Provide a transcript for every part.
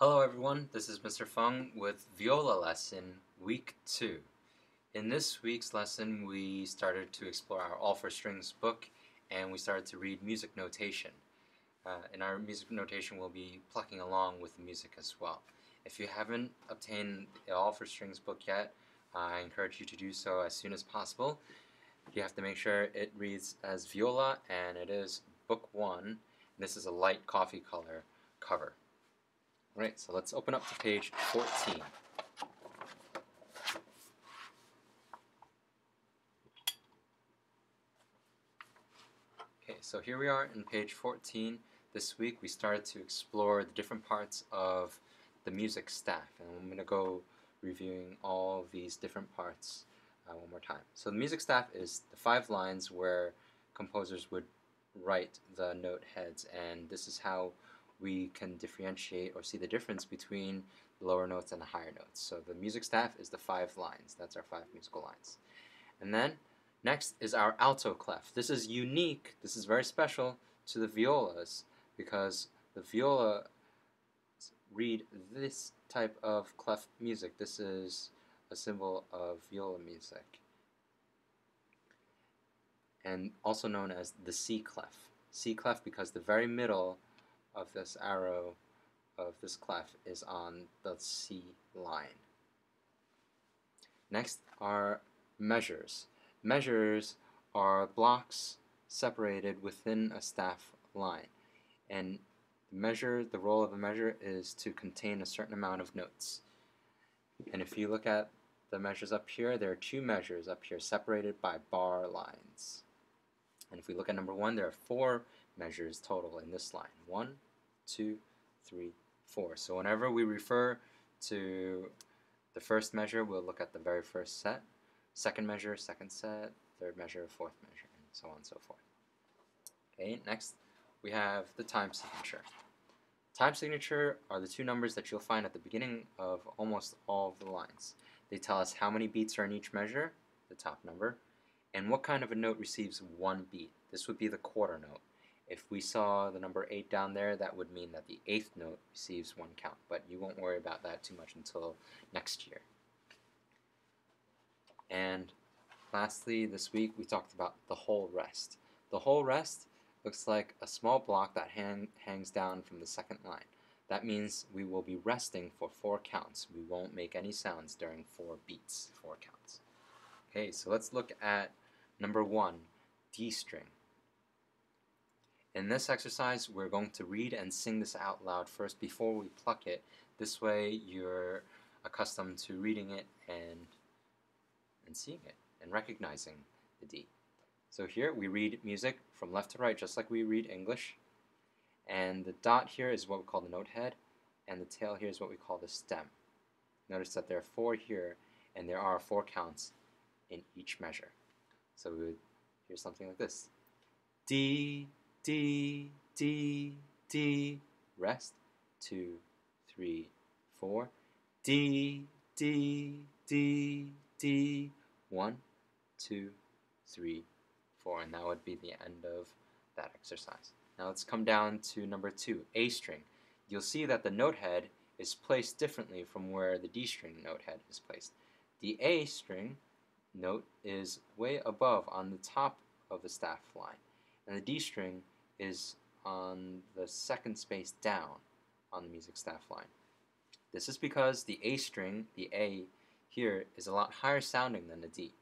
Hello everyone, this is Mr. Feng with Viola lesson week 2. In this week's lesson we started to explore our All for Strings book and we started to read music notation. In our music notation we'll be plucking along with the music as well. If you haven't obtained the All for Strings book yet, I encourage you to do so as soon as possible. You have to make sure it reads as Viola and it is book 1. This is a light coffee color cover. Alright, so let's open up to page 14. Okay, so here we are in page 14. This week we started to explore the different parts of the music staff, and I'm going to go reviewing all these different parts one more time. So the music staff is the 5 lines where composers would write the note heads, and this is how we can differentiate or see the difference between the lower notes and the higher notes. So the music staff is the 5 lines. That's our 5 musical lines. And then next is our alto clef. This is unique, this is very special to the violas because the viola read this type of clef music. This is a symbol of viola music, and also known as the C clef. C clef because the very middle of this arrow of this clef is on the C line. Next are measures. Measures are blocks separated within a staff line, and the role of a measure is to contain a certain amount of notes. And if you look at the measures up here, there are 2 measures up here separated by bar lines. And if we look at number 1, there are 4 measures total in this line. 1, 2, 3, 4. So whenever we refer to the first measure, we'll look at the very first set. Second measure, second set. Third measure, fourth measure, and so on and so forth. Okay, next we have the time signature. Time signature are the 2 numbers that you'll find at the beginning of almost all of the lines. They tell us how many beats are in each measure, the top number, and what kind of a note receives 1 beat. This would be the quarter note. If we saw the number 8 down there, that would mean that the 8th note receives 1 count, but you won't worry about that too much until next year. And lastly, this week we talked about the whole rest. The whole rest looks like a small block that hangs down from the second line. That means we will be resting for 4 counts. We won't make any sounds during 4 beats, 4 counts. Okay, so let's look at number 1, D string. In this exercise, we're going to read and sing this out loud first before we pluck it. This way you're accustomed to reading it and seeing it and recognizing the D. So here we read music from left to right just like we read English. And the dot here is what we call the note head, and the tail here is what we call the stem. Notice that there are 4 here, and there are 4 counts in each measure. So we would hear something like this. D, D, D, D, rest, 2, 3, 4. D, D, D, D, 1, 2, 3, 4. And that would be the end of that exercise. Now let's come down to number 2, A string. You'll see that the note head is placed differently from where the D string note head is placed. The A string note is way above on the top of the staff line, and the D string is on the second space down on the music staff line. This is because the A string, the A here, is a lot higher sounding than the D.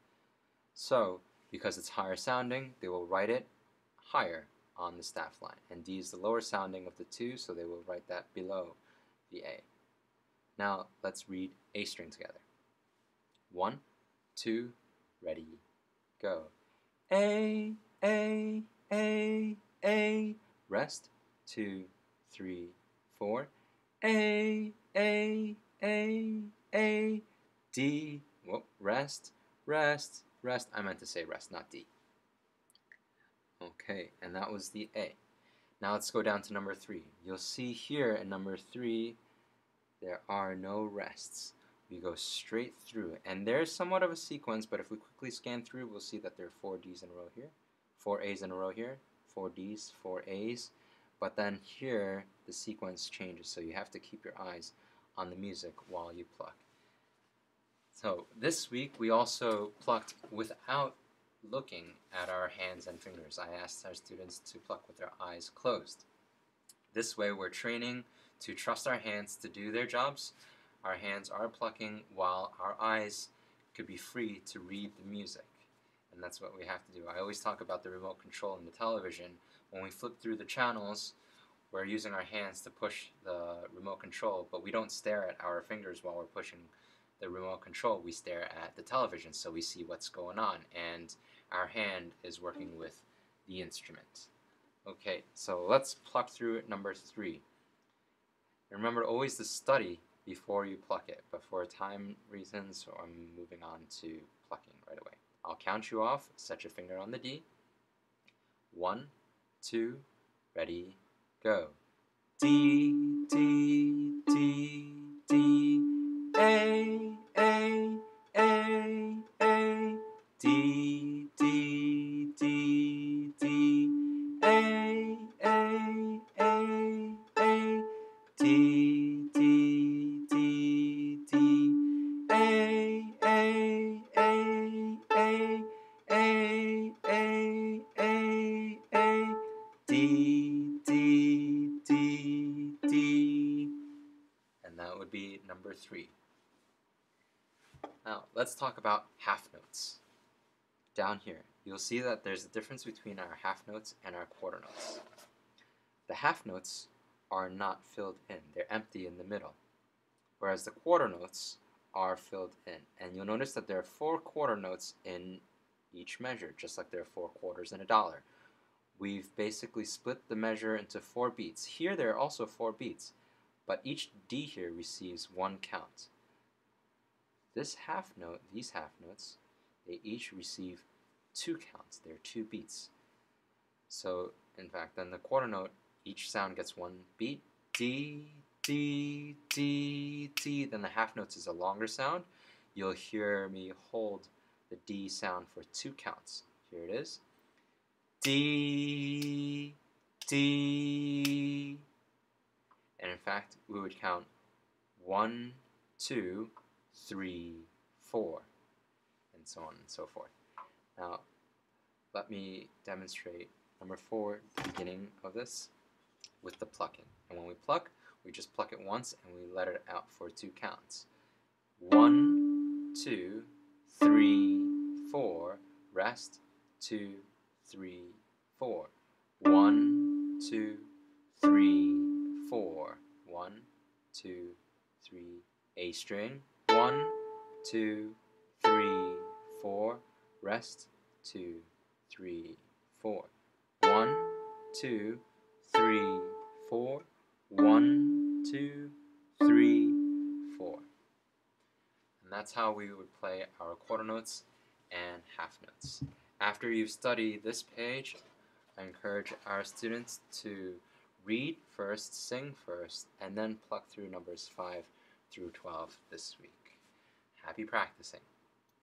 So, because it's higher sounding, they will write it higher on the staff line. And D is the lower sounding of the 2, so they will write that below the A. Now, let's read A string together. 1, 2, ready, go. A, A, A, A, rest, 2, 3, 4. A, A, A, A, D, whoop, rest, rest, rest. I meant to say rest, not D. Okay, and that was the A. Now let's go down to number 3. You'll see here in number 3, there are no rests. We go straight through, and there's somewhat of a sequence, but if we quickly scan through, we'll see that there are 4 Ds in a row here, 4 As in a row here, 4 Ds, 4 As, but then here the sequence changes, so you have to keep your eyes on the music while you pluck. So this week we also plucked without looking at our hands and fingers. I asked our students to pluck with their eyes closed. This way we're training to trust our hands to do their jobs. Our hands are plucking while our eyes could be free to read the music. And that's what we have to do. I always talk about the remote control in the television. When we flip through the channels, we're using our hands to push the remote control, but we don't stare at our fingers while we're pushing the remote control. We stare at the television so we see what's going on, and our hand is working with the instrument. Okay, so let's pluck through number 3. Remember always to study before you pluck it, but for time reasons, so I'm moving on to plucking right away. I'll count you off. Set your finger on the D. 1, 2, ready, go. D, D, D, D, A, A, A, A, D, D, D, D, A, A, A, A, D, D, D, D, A, A, A, A, A, A, A, A, D, D, D, D. And that would be number 3. Now, let's talk about half notes. Down here, you'll see that there's a difference between our half notes and our quarter notes. The half notes are not filled in. They're empty in the middle, whereas the quarter notes are filled in. And you'll notice that there are 4 quarter notes in each measure, just like there are 4 quarters in a dollar. We've basically split the measure into 4 beats. Here there are also 4 beats, but each D here receives 1 count. This half note, these half notes, they each receive 2 counts. They're 2 beats. So, in fact, then the quarter note, each sound gets 1 beat. D, D, D, D. Then the half notes is a longer sound. You'll hear me hold the D sound for 2 counts. Here it is. D, D. And in fact, we would count 1, 2, 3, 4, and so on and so forth. Now, let me demonstrate number 4, the beginning of this, with the plucking. And when we pluck, we just pluck it once and we let it out for 2 counts. 1, 2, 3, 4, rest, 2, 3, 4. 1, 2, 3, 4. 1, 2, 3. A string. 1, 2, 3, 4. Rest. 2, 3, 4. 1, 2, 3, 4. 1, 2, 3, 4. And that's how we would play our quarter notes and half notes. After you've studied this page, I encourage our students to read first, sing first, and then pluck through numbers 5 through 12 this week. Happy practicing.